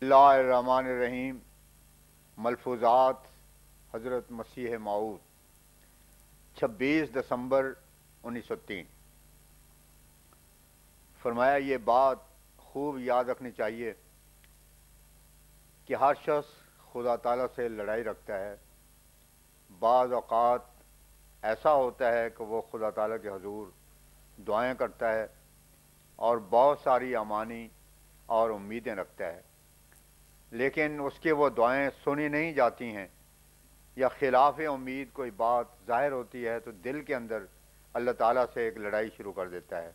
اللہ الرحمن الرحیم۔ ملفوظات حضرت مسیح موعود 26 دسمبر 1903۔ فرمایا یہ بات خوب یاد رکھنی چاہیے کہ ہر شخص خدا تعالیٰ سے لڑائی رکھتا ہے۔ بعض اوقات ایسا ہوتا ہے کہ وہ خدا تعالیٰ کے حضور دعائیں کرتا ہے اور بہت ساری امانی اور امیدیں رکھتا ہے، لیکن اس کی وہ دعائیں سنی نہیں جاتی ہیں یا خلاف امید کوئی بات ظاہر ہوتی ہے تو دل کے اندر اللہ تعالیٰ سے ایک لڑائی شروع کر دیتا ہے،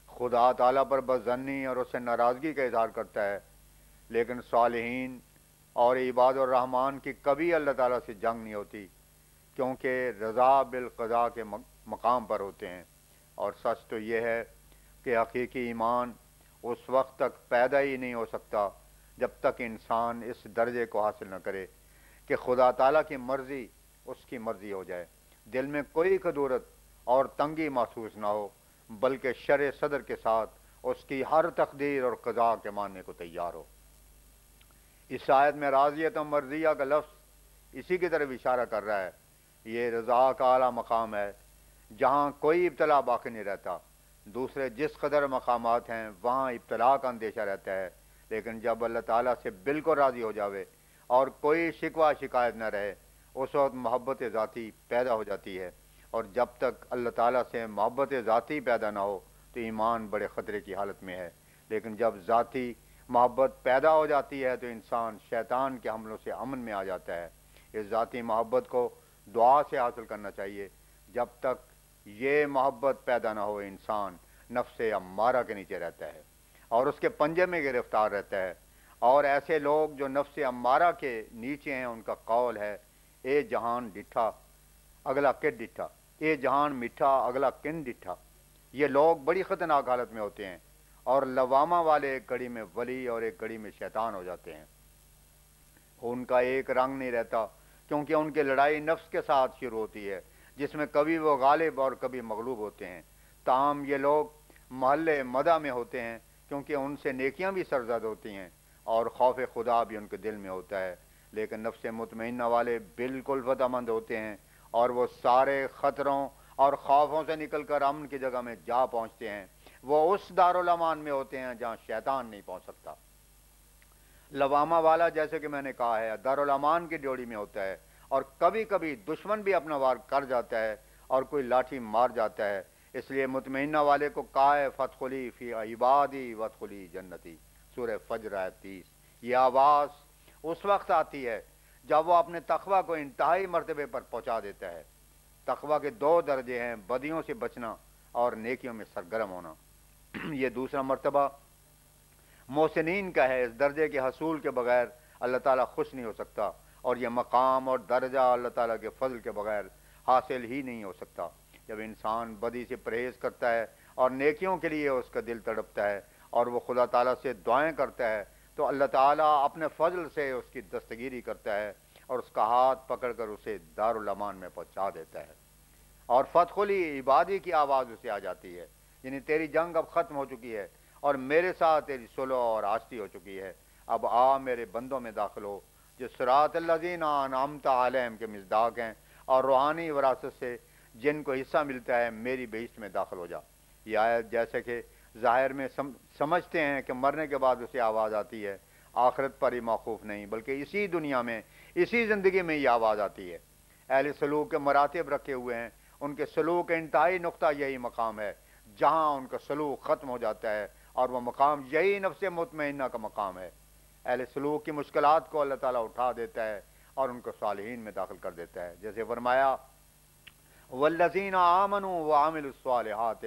خدا تعالیٰ پر بدظنی اور اس سے ناراضگی کا اظہار کرتا ہے۔ لیکن صالحین اور عباد الرحمن کی کبھی اللہ تعالیٰ سے جنگ نہیں ہوتی، کیونکہ رضا بالقضاء کے مقام پر ہوتے ہیں۔ اور سچ تو یہ ہے کہ حقیقی ایمان اس وقت تک پیدا ہی نہیں ہو سکتا جب تک انسان اس درجے کو حاصل نہ کرے کہ خدا تعالیٰ کی مرضی اس کی مرضی ہو جائے، دل میں کوئی خدورت اور تنگی محسوس نہ ہو، بلکہ شرع صدر کے ساتھ اس کی ہر تقدیر اور قضاء کے ماننے کو تیار ہو۔ اس آیت میں راضیت و مرضیہ کا لفظ اسی کی طرف اشارہ کر رہا ہے۔ یہ رضا کا اعلیٰ مقام ہے جہاں کوئی ابتلا باقی نہیں رہتا۔ دوسرے جس قدر مقامات ہیں وہاں ابتلا کا اندیشہ رہتا ہے، لیکن جب اللہ تعالیٰ سے بالکل راضی ہو جاوے اور کوئی شکوہ شکایت نہ رہے، اس وقت محبت ذاتی پیدا ہو جاتی ہے، اور جب تک اللہ تعالیٰ سے محبت ذاتی پیدا نہ ہو تو ایمان بڑے خطرے کی حالت میں ہے۔ لیکن جب ذاتی محبت پیدا ہو جاتی ہے تو انسان شیطان کے حملوں سے امن میں آ جاتا ہے۔ اس ذاتی محبت کو دعا سے حاصل کرنا چاہیے۔ جب تک یہ محبت پیدا نہ ہو انسان نفس امارہ کے نیچے رہتا ہے اور اس کے پنجے میں گرفتار رہتا ہے۔ اور ایسے لوگ جو نفس امارہ کے نیچے ہیں ان کا قول ہے، اے جہان ڈٹھا اگلا کن ڈٹھا، اے جہان میٹھا اگلا کن ڈٹھا۔ یہ لوگ بڑی خطرناک حالت میں ہوتے ہیں اور لوامہ والے ایک گھڑی میں ولی اور ایک گھڑی میں شیطان ہو جاتے ہیں۔ ان کا ایک رنگ نہیں رہتا، کیونکہ ان کی لڑائی نفس کے ساتھ شروع ہوتی ہے، جس میں کبھی وہ غالب اور کبھی مغلوب ہوتے ہیں۔ تاہم یہ لوگ محل مدح میں ہوتے ہیں، کیونکہ ان سے نیکیاں بھی سرزد ہوتی ہیں اور خوف خدا بھی ان کے دل میں ہوتا ہے۔ لیکن نفس مطمئنہ والے بالکل فتح مند ہوتے ہیں اور وہ سارے خطروں اور خوفوں سے نکل کر امن کی جگہ میں جا پہنچتے ہیں۔ وہ اس دارالامان میں ہوتے ہیں جہاں شیطان نہیں پہنچ سکتا۔ لوامہ والا جیسے کہ میں نے کہا ہے دارالامان کی ڈیوڑی میں ہوتا ہے، اور کبھی کبھی دشمن بھی اپنا وار کر جاتا ہے اور کوئی لاٹھی مار جاتا ہے۔ اس لیے مطمئنہ والے کو کہا ہے فادخلی فی عبادی وادخلی جنتی، سورہ فجر آیت 30۔ یہ آواز اس وقت آتی ہے جب وہ اپنے تقویٰ کو انتہائی مرتبے پر پہنچا دیتا ہے۔ تقویٰ کے دو درجے ہیں، بدیوں سے بچنا اور نیکیوں میں سرگرم ہونا۔ یہ دوسرا مرتبہ محسنین کا ہے۔ اس درجے کے حصول کے بغیر اللہ تعالیٰ خوش نہیں ہو سکتا، اور یہ مقام اور درجہ اللہ تعالیٰ کے فضل کے بغیر حاصل ہی نہیں ہو سکتا۔ جب انسان بدی سے پرہیز کرتا ہے اور نیکیوں کے لیے اس کا دل تڑپتا ہے اور وہ خدا تعالیٰ سے دعائیں کرتا ہے تو اللہ تعالیٰ اپنے فضل سے اس کی دستگیری کرتا ہے اور اس کا ہاتھ پکڑ کر اسے دارالامان میں پہنچا دیتا ہے۔ اور فادخلی عبادی کی آواز اسے آ جاتی ہے، یعنی تیری جنگ اب ختم ہو چکی ہے اور میرے ساتھ تیری صلح اور آشتی ہو چکی ہے۔ اب آ میرے بندوں میں داخل ہو جو صراط الذین انعمت علیہم کے مصداق ہیں، اور روحانی وراثت سے جن کو حصہ ملتا ہے میری بہشت میں داخل ہو جا۔ یہ آیت جیسے کہ ظاہر میں سمجھتے ہیں کہ مرنے کے بعد اسے آواز آتی ہے، آخرت پر ہی موقوف نہیں بلکہ اسی دنیا میں اسی زندگی میں یہ آواز آتی ہے۔ اہل سلوک کے مراتب رکھے ہوئے ہیں، ان کے سلوک کا انتہائی نقطہ یہی مقام ہے جہاں ان کا سلوک ختم ہو جاتا ہے، اور وہ مقام یہی نفس مطمئنہ کا مقام ہے۔ اہل سلوک کی مشکلات کو اللہ تعالیٰ اٹھا دیتا ہے اور ان کو صالحین میں داخل کر دیتا ہے، جیسے فرمایا والذین آمنوا وعملوا الصالحات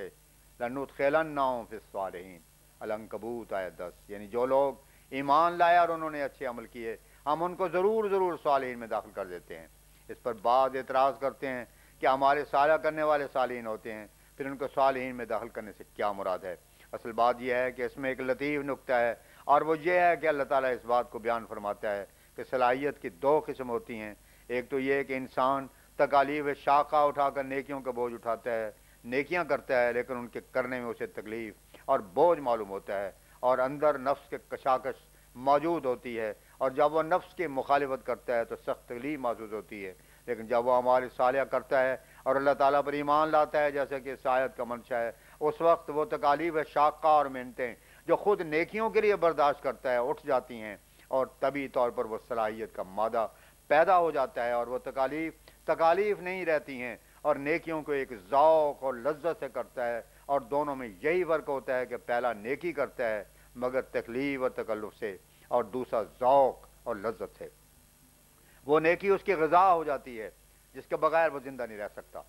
لندخلنہم فی الصالحین، العنکبوت آیت 10۔ یعنی جو لوگ ایمان لائے اور انہوں نے اچھے عمل کیے ہم ان کو ضرور ضرور صالحین میں داخل کر دیتے ہیں۔ اس پر بعض اعتراض کرتے ہیں کہ ہمارے صالح کرنے والے صالحین ہوتے ہیں، پھر ان کو صالحین میں داخل کرنے سے کیا مراد ہے؟ اصل بات یہ ہے کہ اس میں ایک لطیف نکتہ ہے، اور وہ یہ ہے کہ اللہ تعالیٰ اس بات کو بیان فرماتا ہے کہ صلاحیت کی دو قسم ہوتی ہیں۔ ایک تو یہ کہ انسان تکالیف شاقہ اٹھا کر نیکیوں کا بوجھ اٹھاتا ہے، نیکیاں کرتا ہے لیکن ان کے کرنے میں اسے تکلیف اور بوجھ معلوم ہوتا ہے، اور اندر نفس کے کشاکش موجود ہوتی ہے، اور جب وہ نفس کی مخالفت کرتا ہے تو سخت تکلیف محسوس ہوتی ہے، لیکن جب وہ ہماری صالحہ کرتا ہے اور اللہ تعالیٰ پر ایمان لاتا ہے جیسا کہ اس آیت کا منشا ہے، اس وقت وہ تکالیف شاقہ اور محنتیں جو خود نیکیوں کے لیے برداشت کرتا ہے اٹھ جاتی ہیں، اور طبی طور پر وہ صلاحیت کا مادہ پیدا ہو جاتا ہے، اور وہ تکالیف نہیں رہتی ہیں، اور نیکیوں کو ایک ذوق اور لذت سے کرتا ہے، اور دونوں میں یہی فرق ہوتا ہے کہ پہلا نیکی کرتا ہے مگر تکلیف اور تکلف سے، اور دوسرا ذوق اور لذت سے۔ وہ نیکی اس کی غذا ہو جاتی ہے جس کے بغیر وہ زندہ نہیں رہ سکتا،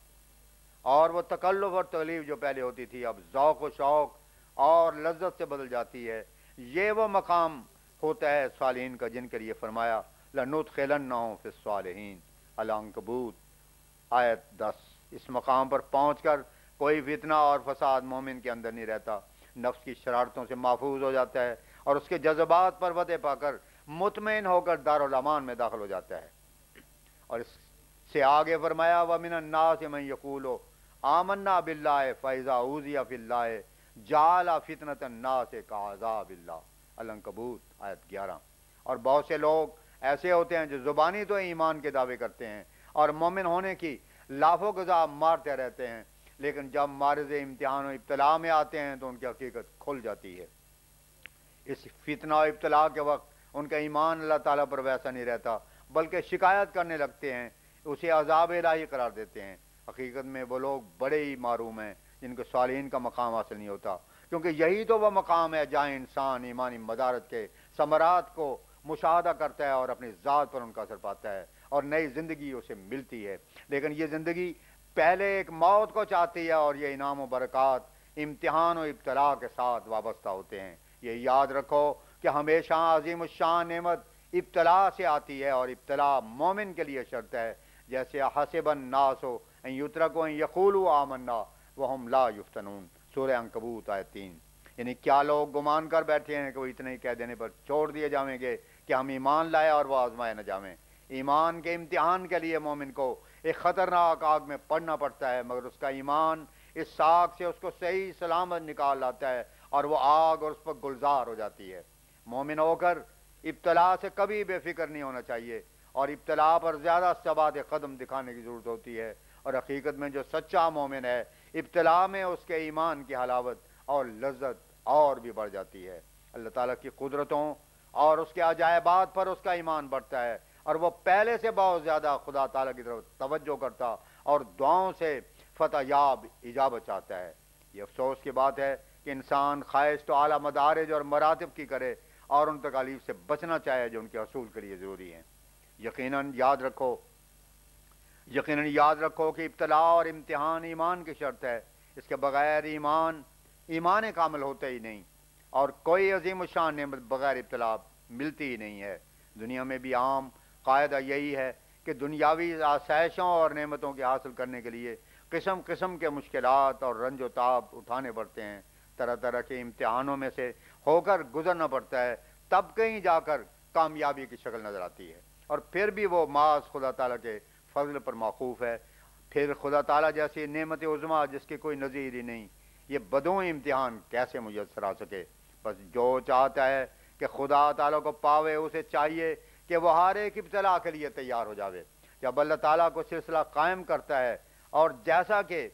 اور وہ تکلف اور تکلیف جو پہلے ہوتی تھی اب ذوق و شوق اور لذت سے بدل جاتی ہے۔ یہ وہ مقام ہوتا ہے صالحین کا جن کے لیے فرمایا لَنُدْخِلَنَّهُمْ فِي الصَّالِحِينَ، العنکبوت آیت 10۔ اس مقام پر پہنچ کر کوئی فتنہ اور فساد مومن کے اندر نہیں رہتا، نفس کی شرارتوں سے محفوظ ہو جاتا ہے، اور اس کے جذبات پر فتح پا کر مطمئن ہو کر دارالامان میں داخل ہو جاتا ہے۔ اور اس سے آگے فرمایا وَمِنَ النَّاسِ مَن يَقُولُ آمَنَّا بِاللَّهِ فَإِذَا أُوذِيَ فِي اللَّهِ جَعَلَ فِتْنَةَ النَّاسِ كَعَذَابِ اللَّهِ، العنکبوت آیت 11۔ اور بہت سے لوگ ایسے ہوتے ہیں جو زبانی تو ایمان کے دعوے کرتے ہیں اور مومن ہونے کی لاف و گزا مارتے رہتے ہیں، لیکن جب معرض امتحان و ابتلاء میں آتے ہیں تو ان کی حقیقت کھل جاتی ہے۔ اس فتنہ و ابتلاء کے وقت ان کا ایمان اللہ تعالیٰ پر ویسا نہیں رہتا، بلکہ شکایت کرنے لگتے ہیں، اسے عذاب الہی قرار دیتے ہیں۔ حقیقت میں وہ لوگ بڑے ہی معروم ہیں جن کو صالحین کا مقام حاصل نہیں ہوتا، کیونکہ یہی تو وہ مقام ہے جہاں انسان ایمانی مدارت کے ثمرات کو مشاہدہ کرتا ہے اور اپنی ذات پر ان کا اثر پاتا ہے اور نئی زندگی اسے ملتی ہے۔ لیکن یہ زندگی پہلے ایک موت کو چاہتی ہے، اور یہ انعام و برکات امتحان و ابتلاء کے ساتھ وابستہ ہوتے ہیں۔ یہ یاد رکھو کہ ہمیشہ عظیم الشان نعمت ابتلاء سے آتی ہے، اور ابتلاء مومن کے لیے شرط ہے، جیسے حسب الناس ان یترکوا ان یقولوا آمنا وہم لا یفتنون، سورہ عنکبوت آیت 3۔ یعنی کیا لوگ گمان کر بیٹھے ہیں کہ وہ اتنے ہی کہہ دینے پر چھوڑ دیے جائیں گے کہ ہم ایمان لائے اور وہ آزمائے نہ جائیں۔ ایمان کے امتحان کے لیے مومن کو ایک خطرناک آگ میں پڑنا پڑتا ہے، مگر اس کا ایمان اس آگ سے اس کو صحیح سلامت نکال لاتا ہے، اور وہ آگ اور اس پر گلزار ہو جاتی ہے۔ مومن ہو کر ابتلاء سے کبھی بے فکر نہیں ہونا چاہیے، اور ابتلاء پر زیادہ ثبات قدم دکھانے کی ضرورت ہوتی ہے۔ اور حقیقت میں جو سچا مومن ہے، ابتلاء میں اس کے ایمان کی حلاوت اور لذت اور بھی بڑھ جاتی ہے۔ اللہ تعالیٰ کی قدرتوں اور اس کے عجائبات پر اس کا ایمان بڑھتا ہے، اور وہ پہلے سے بہت زیادہ خدا تعالیٰ کی طرف توجہ کرتا اور دعاؤں سے فتح یاب اجابت چاہتا ہے۔ یہ افسوس کی بات ہے کہ انسان خواہش تو اعلیٰ مدارج اور مراتب کی کرے اور ان تکالیف سے بچنا چاہے جو ان کے حصول کے لیے ضروری ہیں۔ یقیناً یاد رکھو کہ ابتلاء اور امتحان ایمان کی شرط ہے، اس کے بغیر ایمان کامل ہوتا ہی نہیں، اور کوئی عظیم الشان نعمت بغیر ابتلاء ملتی ہی نہیں ہے۔ دنیا میں بھی عام قاعدہ یہی ہے کہ دنیاوی آسائشوں اور نعمتوں کے حاصل کرنے کے لیے قسم قسم کے مشکلات اور رنج و تاب اٹھانے پڑتے ہیں، طرح طرح کے امتحانوں میں سے ہو کر گزرنا پڑتا ہے، تب کہیں جا کر کامیابی کی شکل نظر آتی ہے، اور پھر بھی وہ معاذ خدا تعالیٰ کے فضل پر موقوف ہے۔ پھر خدا تعالیٰ جیسی نعمت عظمیٰ جس کی کوئی نظیر ہی نہیں، یہ بدوئی امتحان کیسے میسر آ سکے؟ بس جو چاہتا ہے کہ خدا تعالیٰ کو پاوے، اسے چاہیے کہ وہ ہر ایک ابتلاء کے لیے تیار ہو جاوے۔ جب اللہ تعالیٰ کو سلسلہ قائم کرتا ہے، اور جیسا کہ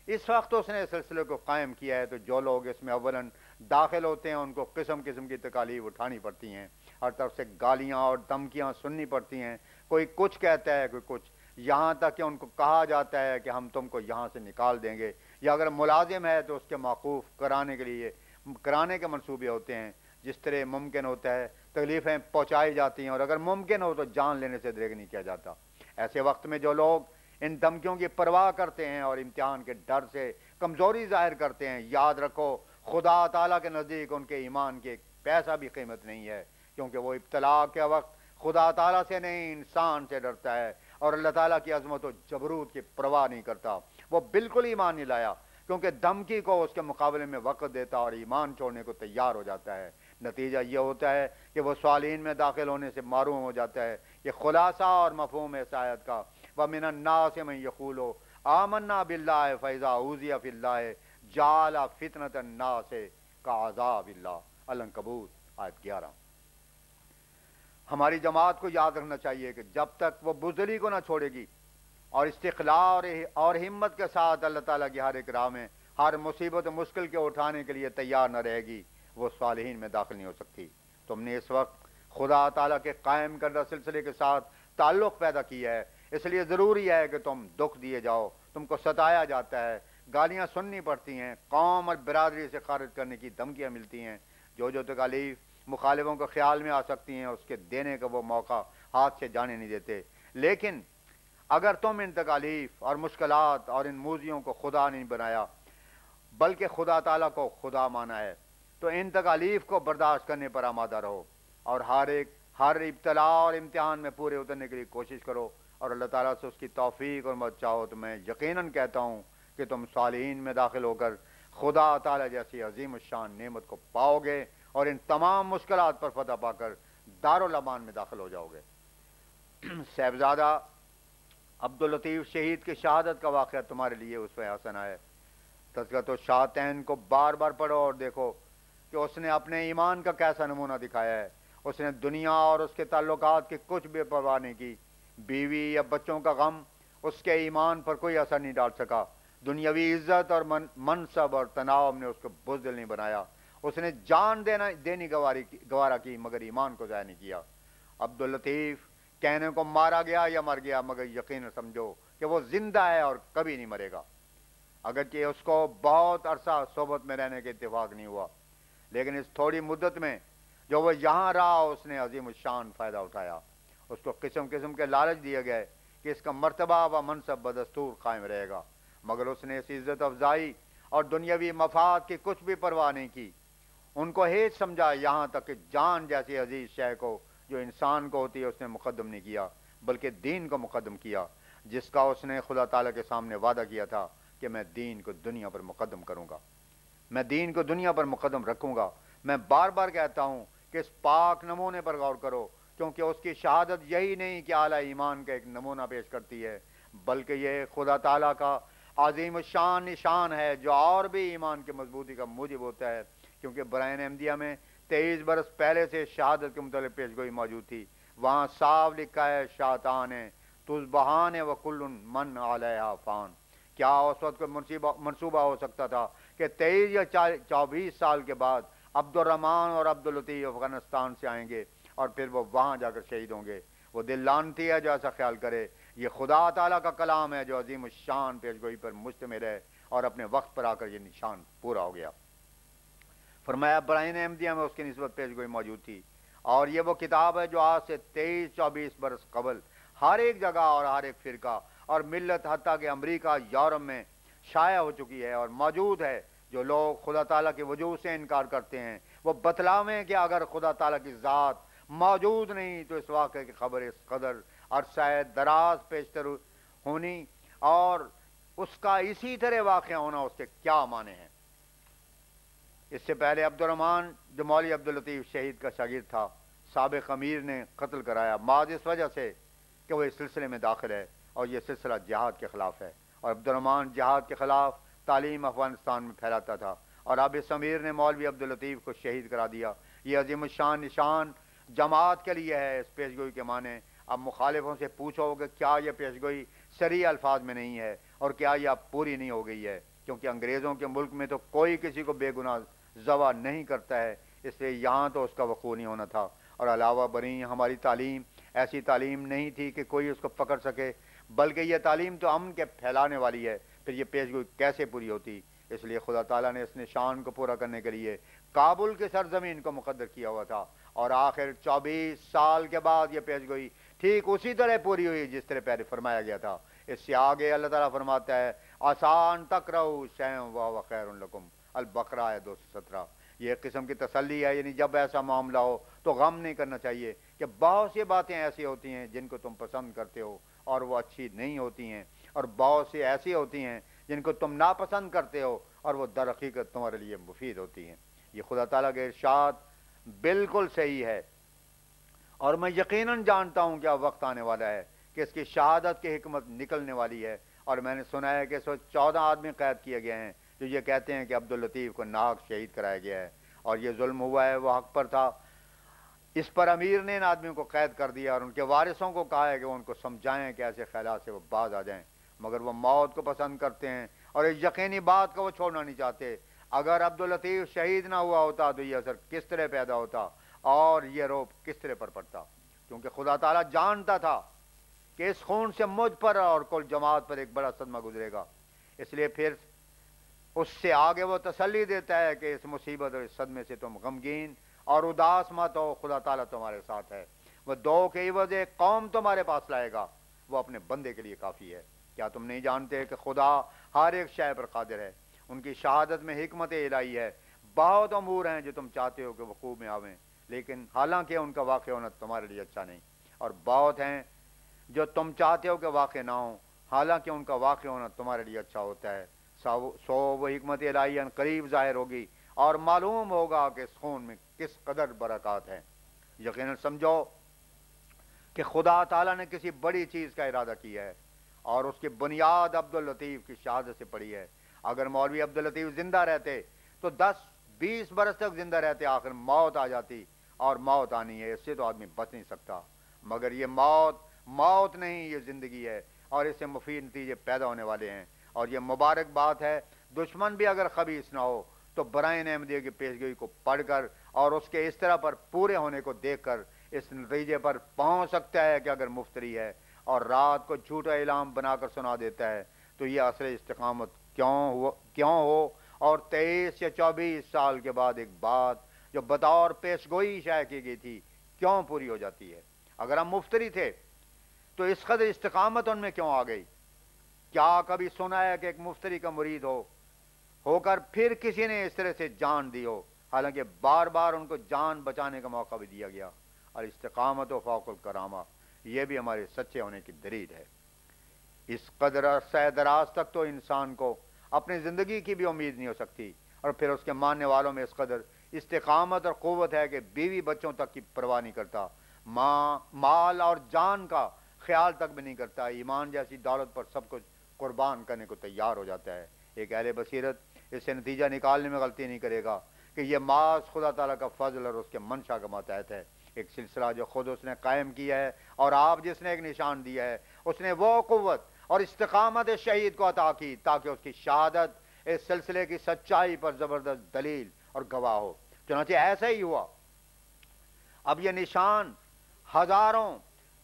اس وقت اس نے سلسلے کو قائم کیا ہے، تو جو لوگ اس میں اولاً داخل ہوتے ہیں ان کو قسم قسم کی تکالیف اٹھانی پڑتی ہیں، ہر طرف سے گالیاں اور دھمکیاں سننی پڑتی ہیں، کوئی کچھ کہتا ہے کوئی کچھ، یہاں تک کہ ان کو کہا جاتا ہے کہ ہم تم کو یہاں سے نکال دیں گے، یا اگر ملازم ہے تو اس کے موقوف کرانے کے منصوبے ہوتے ہیں۔ جس طرح ممکن ہوتا ہے تکلیفیں پہنچائی جاتی ہیں، اور اگر ممکن ہو تو جان لینے سے دریغ نہیں کیا جاتا۔ ایسے وقت میں جو لوگ ان دھمکیوں کی پرواہ کرتے ہیں اور امتحان کے ڈر سے کمزوری ظاہر کرتے ہیں، یاد رکھو خدا تعالیٰ کے نزدیک ان کے ایمان کی ایک پیسہ بھی قیمت نہیں ہے، کیونکہ وہ ابتلاء کے وقت خدا تعالیٰ سے نہیں انسان سے ڈرتا ہے، اور اللہ تعالیٰ کی عظمت و جبروت کی پرواہ نہیں کرتا۔ وہ بالکل ایمان نہیں لایا، کیونکہ دھمکی کو اس کے مقابلے میں وقت دیتا اور ایمان چھوڑنے کو تیار ہو جاتا ہے۔ نتیجہ یہ ہوتا ہے کہ وہ صالحین میں داخل ہونے سے محروم ہو جاتا ہے۔ یہ خلاصہ اور مفہوم ہے اس آیت کا، وَمِنَ النَّاسِ مَن يَقُولُ آمَنَّا بِاللَّهِ فَإِذَا أُوذِيَ فِي اللَّهِ جَعَلَ فِتْنَةَ النَّاسِ كَعَذَابِ اللَّهِ، العنکبوت آیت 11۔ ہماری جماعت کو یاد رکھنا چاہیے کہ جب تک وہ بزدلی کو نہ چھوڑے گی اور استقلال اور ہمت کے ساتھ اللہ تعالیٰ کی ہر ایک راہ میں ہر مصیبت و مشکل کے اٹھانے کے لیے تیار نہ رہے گی، وہ صالحین میں داخل نہیں ہو سکتی۔ تم نے اس وقت خدا تعالیٰ کے قائم کردہ سلسلے کے ساتھ تعلق پیدا کیا ہے، اس لیے ضروری ہے کہ تم دکھ دیے جاؤ، تم کو ستایا جاتا ہے، گالیاں سننی پڑتی ہیں، قوم اور برادری سے خارج کرنے کی دھمکیاں ملتی ہیں، جو تکالیف مخالفوں کو خیال میں آ سکتی ہیں اس کے دینے کا وہ موقع ہاتھ سے جانے نہیں دیتے۔ لیکن اگر تم ان تکالیف اور مشکلات اور ان موذیوں کو خدا نہیں بنایا بلکہ خدا تعالیٰ کو خدا مانا ہے، تو ان تکالیف کو برداشت کرنے پر آمادہ رہو اور ہر ابتلا اور امتحان میں پورے اترنے کے لیے کوشش کرو، اور اللہ تعالیٰ سے اس کی توفیق اور مدد چاہو۔ تو میں یقیناً کہتا ہوں کہ تم صالحین میں داخل ہو کر خدا تعالیٰ جیسی عظیم الشان نعمت کو پاؤ گے اور ان تمام مشکلات پر فتح پا کر دارالامان میں داخل ہو جاؤ گے۔ صاحبزادہ عبداللطیف شہید کی شہادت کا واقعہ تمہارے لیے اس میں حسن ہے۔ تذکرۃ الشاتین کو بار بار پڑھو اور دیکھو کہ اس نے اپنے ایمان کا کیسا نمونہ دکھایا ہے۔ اس نے دنیا اور اس کے تعلقات کی کچھ بھی پرواہ نہیں کی، بیوی یا بچوں کا غم اس کے ایمان پر کوئی اثر نہیں ڈال سکا، دنیاوی عزت اور منصب اور تناؤ نے اس کو بزدل نہیں بنایا، اس نے جان دینی گوارا کی مگر ایمان کو ضائع نہیں کیا۔ عبداللطیف کہنے کو مارا گیا یا مر گیا، مگر یقین سمجھو کہ وہ زندہ ہے اور کبھی نہیں مرے گا، اگرچہ اس کو بہت عرصہ صحبت میں رہنے کے اتفاق نہیں ہوا، لیکن اس تھوڑی مدت میں جو وہ یہاں رہا اس نے عظیم الشان فائدہ اٹھایا۔ اس کو قسم قسم کے لالچ دیے گئے کہ اس کا مرتبہ و منصب بدستور قائم رہے گا، مگر اس نے اس عزت افزائی اور دنیاوی مفاد کی کچھ بھی پرواہ نہیں کی، ان کو ہیچ سمجھا، یہاں تک کہ جان جیسی عزیز شے کو جو انسان کو ہوتی ہے اس نے مقدم نہیں کیا بلکہ دین کو مقدم کیا، جس کا اس نے خدا تعالیٰ کے سامنے وعدہ کیا تھا کہ میں دین کو دنیا پر مقدم کروں گا، میں دین کو دنیا پر مقدم رکھوں گا۔ میں بار بار کہتا ہوں کہ اس پاک نمونے پر غور کرو، کیونکہ اس کی شہادت یہی نہیں کہ اعلیٰ ایمان کا ایک نمونہ پیش کرتی ہے، بلکہ یہ خدا تعالیٰ کا عظیم الشان نشان ہے جو اور بھی ایمان کی مضبوطی کا موجب ہوتا ہے، کیونکہ برائن احمدیہ میں 23 برس پہلے سے شہادت کے متعلق پیشگوئی موجود تھی، وہاں صاف لکھا ہے شاطان ہے تذبحان و کل من علیہا فان۔ کیا اس وقت کوئی منصوبہ ہو سکتا تھا کہ 23 یا 24 سال کے بعد عبد الرحمن اور عبداللطیف افغانستان سے آئیں گے اور پھر وہ وہاں جا کر شہید ہوں گے؟ وہ دل لعنتی ہے جو ایسا خیال کرے۔ یہ خدا تعالیٰ کا کلام ہے جو عظیم الشان پیشگوئی پر مشتمل ہے، اور اپنے وقت پر آ کر یہ نشان پورا ہو گیا۔ فرمایا برائن احمدیہ میں اس کی نسبت پیشگوئی موجود تھی، اور یہ وہ کتاب ہے جو آج سے 23-24 برس قبل ہر ایک جگہ اور ہر ایک فرقہ اور ملت حتیٰ کہ امریکہ یورپ میں شائع ہو چکی ہے اور موجود ہے۔ جو لوگ خدا تعالیٰ کے وجود سے انکار کرتے ہیں وہ بتلاویں کہ اگر خدا تعالیٰ کی ذات موجود نہیں تو اس واقعے کی خبر اس قدر عرصہ دراز پیشتر ہونی اور اس کا اسی طرح واقع ہونا اس کے کیا معنی ہیں۔ اس سے پہلے عبد الرحمن جو مولوی عبداللطیف شہید کا شاگرد تھا، سابق امیر نے قتل کرایا محض اس وجہ سے کہ وہ اس سلسلے میں داخل ہے، اور یہ سلسلہ جہاد کے خلاف ہے، اور عبد الرحمن جہاد کے خلاف تعلیم افغانستان میں پھیلاتا تھا، اور اب اس امیر نے مولوی عبداللطیف کو شہید کرا دیا۔ یہ عظیم الشان نشان جماعت کے لیے ہے۔ اس پیشگوئی کے معنی اب مخالفوں سے پوچھو کہ کیا یہ پیشگوئی صریح الفاظ میں نہیں ہے، اور کیا یہ اب پوری نہیں ہو گئی ہے، کیونکہ انگریزوں کے ملک میں تو کوئی کسی کو بے گناہ ذبح نہیں کرتا ہے، اس لیے یہاں تو اس کا وقوع نہیں ہونا تھا۔ اور علاوہ بری ہماری تعلیم ایسی تعلیم نہیں تھی کہ کوئی اس کو پکڑ سکے، بلکہ یہ تعلیم تو امن کے پھیلانے والی ہے، پھر یہ پیشگوئی کیسے پوری ہوتی؟ اس لیے خدا تعالیٰ نے اس نشان کو پورا کرنے کے لیے کابل کے سرزمین کو مقدر کیا ہوا تھا، اور آخر 24 سال کے بعد یہ پیشگوئی ٹھیک اسی طرح پوری ہوئی جس طرح پہلے فرمایا گیا تھا۔ اس سے آگے اللہ تعالیٰ فرماتا ہے آسان تکرہو شیئن وہو خیر لکم، البقرہ آیت 217۔ یہ ایک قسم کی تسلی ہے، یعنی جب ایسا معاملہ ہو تو غم نہیں کرنا چاہیے کہ بہت سی باتیں ایسی ہوتی ہیں جن کو تم پسند کرتے ہو اور وہ اچھی نہیں ہوتی ہیں، اور بہت سی ایسی ہوتی ہیں جن کو تم ناپسند کرتے ہو اور وہ در حقیقت تمہارے لیے مفید ہوتی ہیں۔ یہ خدا تعالیٰ کے ارشاد بالکل صحیح ہے، اور میں یقیناً جانتا ہوں کہ اب وقت آنے والا ہے کہ اس کی شہادت کی حکمت نکلنے والی ہے، اور میں نے سنا ہے کہ 114 آدمی قید کیے گئے ہیں جو یہ کہتے ہیں کہ عبداللطیف کو ناحق شہید کرایا گیا ہے، اور یہ ظلم ہوا ہے، وہ حق پر تھا۔ اس پر امیر نے ان آدمیوں کو قید کر دیا اور ان کے وارثوں کو کہا ہے کہ وہ ان کو سمجھائیں کہ ایسے خیالات سے وہ باز آ جائیں، مگر وہ موت کو پسند کرتے ہیں اور ایک یقینی بات کو وہ چھوڑنا نہیں چاہتے۔ اگر عبداللطیف شہید نہ ہوا ہوتا تو یہ اثر کس طرح پیدا ہوتا اور یہ روب کس طرح پر پڑتا، کیونکہ خدا تعالیٰ جانتا تھا کہ اس خون سے مجھ پر اور کل جماعت پر ایک بڑا صدمہ گزرے گا، اس لیے پھر اس سے آگے وہ تسلی دیتا ہے کہ اس مصیبت اور اس صدمے سے تم غمگین اور اداس مت ہو، خدا تعالیٰ تمہارے ساتھ ہے، وہ دو کے عوض ایک قوم تمہارے پاس لائے گا، وہ اپنے بندے کے لیے کافی ہے۔ کیا تم نہیں جانتے کہ خدا ہر ایک شے پر قادر ہے، ان کی شہادت میں حکمت الہی ہے، بہت امور ہیں جو تم چاہتے ہو کہ وقوع میں آویں، لیکن حالانکہ ان کا واقع ہونا تمہارے لیے اچھا نہیں، اور بہت ہیں جو تم چاہتے ہو کہ واقع نہ ہوں، حالانکہ ان کا واقع ہونا تمہارے لیے اچھا ہوتا ہے۔ سو وہ حکمت الہی ان قریب ظاہر ہوگی اور معلوم ہوگا کہ اس خون میں کس قدر برکات ہیں۔ یقیناً سمجھو کہ خدا تعالیٰ نے کسی بڑی چیز کا ارادہ کیا ہے اور اس کی بنیاد عبداللطیف کی شہادت سے پڑی ہے۔ اگر مولوی عبداللطیف زندہ رہتے تو 10-20 برس تک زندہ رہتے، آخر موت آ جاتی، اور موت آنی ہے، اس سے تو آدمی بچ نہیں سکتا، مگر یہ موت نہیں، یہ زندگی ہے اور اس سے مفید نتیجے پیدا ہونے والے ہیں، اور یہ مبارک بات ہے۔ دشمن بھی اگر خبیث نہ ہو تو برائن احمدیہ کی پیشگوئی کو پڑھ کر اور اس کے اس طرح پر پورے ہونے کو دیکھ کر اس نتیجے پر پہنچ سکتا ہے کہ اگر مفتری ہے اور رات کو جھوٹا اعلام بنا کر سنا دیتا ہے تو یہ اثر استقامت کیوں ہو، اور 23 یا 24 سال کے بعد ایک بات جو بطور پیشگوئی شائع کی گئی تھی کیوں پوری ہو جاتی ہے۔ اگر ہم مفتری تھے تو اس قدر استقامت ان میں کیوں آ گئی؟ کیا کبھی سنا ہے کہ ایک مفتری کا مرید ہو کر پھر کسی نے اس طرح سے جان دی ہو، حالانکہ بار بار ان کو جان بچانے کا موقع بھی دیا گیا؟ اور استقامت و فوق الکرامہ، یہ بھی ہمارے سچے ہونے کی دلیل ہے۔ اس قدر عرصہ دراز تک تو انسان کو اپنی زندگی کی بھی امید نہیں ہو سکتی، اور پھر اس کے ماننے والوں میں اس قدر استقامت اور قوت ہے کہ بیوی بچوں تک کی پرواہ نہیں کرتا، مال اور جان کا خیال تک بھی نہیں کرتا، ایمان جیسی دولت پر سب کچھ قربان کرنے کو تیار ہو جاتا ہے۔ ایک اہل بصیرت اس سے نتیجہ نکالنے میں غلطی نہیں کرے گا کہ یہ محض خدا تعالیٰ کا فضل اور اس کے منشا کا ماتحت ہے، ایک سلسلہ جو خود اس نے قائم کیا ہے، اور آپ جس نے ایک نشان دیا ہے، اس نے وہ قوت اور استقامت شہید کو عطا کی تاکہ اس کی شہادت اس سلسلے کی سچائی پر زبردست دلیل اور گواہ ہو۔ چنانچہ ایسا ہی ہوا۔ اب یہ نشان ہزاروں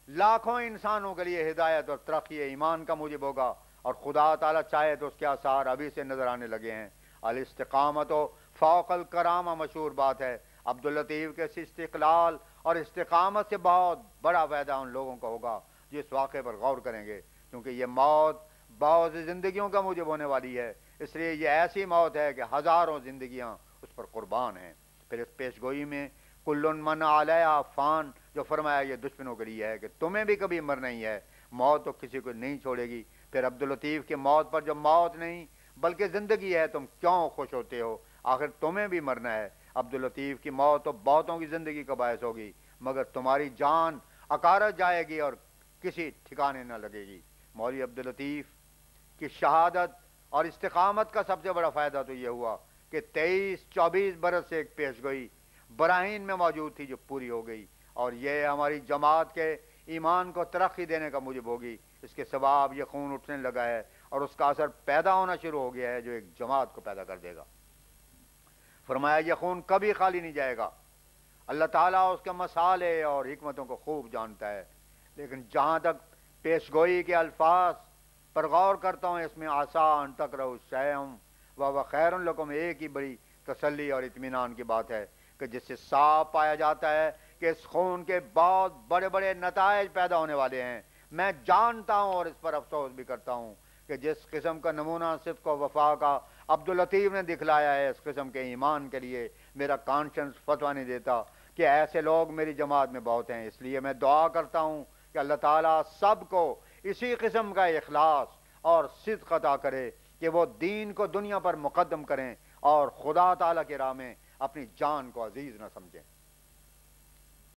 لاکھوں انسانوں کے لیے ہدایت اور ترقی ایمان کا موجب ہوگا، اور خدا تعالیٰ چاہے تو اس کے آثار ابھی سے نظر آنے لگے ہیں۔ الاستقامت و فوق الکرامہ مشہور بات ہے۔ عبداللطیف کے استقلال اور استقامت سے بہت بڑا فائدہ ان لوگوں کو ہوگا جو اس واقعے پر غور کریں گے، کیونکہ یہ موت بہت سی زندگیوں کا موجب ہونے والی ہے، اس لیے یہ ایسی موت ہے کہ ہزاروں زندگیاں اس پر قربان ہیں۔ پھر اس پیشگوئی میں کل من علیہا فان جو فرمایا یہ دشمنوں کے لیے ہے کہ تمہیں بھی کبھی مرنا ہی ہے، موت تو کسی کو نہیں چھوڑے گی۔ پھر عبداللطیف کی موت پر جو موت نہیں بلکہ زندگی ہے، تم کیوں خوش ہوتے ہو؟ آخر تمہیں بھی مرنا ہے۔ عبداللطیف کی موت تو بہتوں کی زندگی کا باعث ہوگی، مگر تمہاری جان اکارت جائے گی اور کسی ٹھکانے نہ لگے گی۔ مولوی عبداللطیف کی شہادت اور استقامت کا سب سے بڑا فائدہ تو یہ ہوا کہ 23-24 برس سے ایک پیشگوئی براہین میں موجود تھی جو پوری ہو گئی، اور یہ ہماری جماعت کے ایمان کو ترقی دینے کا موجب ہوگی۔ اس کے سبب یہ خون اٹھنے لگا ہے اور اس کا اثر پیدا ہونا شروع ہو گیا ہے جو ایک جماعت کو پیدا کر دے گا۔ فرمایا یہ خون کبھی خالی نہیں جائے گا۔ اللہ تعالیٰ اس کے مسالے اور حکمتوں کو خوب جانتا ہے، لیکن جہاں تک پیشگوئی کے الفاظ پر غور کرتا ہوں، اس میں آسان تکرہوا شیئا وہو خیر لکم، ایک ہی بڑی تسلی اور اطمینان کی بات ہے کہ جس سے صاف پایا جاتا ہے کہ اس خون کے بہت بڑے بڑے نتائج پیدا ہونے والے ہیں۔ میں جانتا ہوں اور اس پر افسوس بھی کرتا ہوں کہ جس قسم کا نمونہ صدق و وفا کا عبداللطیف نے دکھلایا ہے، اس قسم کے ایمان کے لیے میرا کانشنس فتویٰ نہیں دیتا کہ ایسے لوگ میری جماعت میں بہت ہیں۔ اس لیے میں دعا کرتا ہوں کہ اللہ تعالیٰ سب کو اسی قسم کا اخلاص اور صدق عطا کرے کہ وہ دین کو دنیا پر مقدم کریں اور خدا تعالیٰ کی راہ میں اپنی جان کو عزیز نہ سمجھیں۔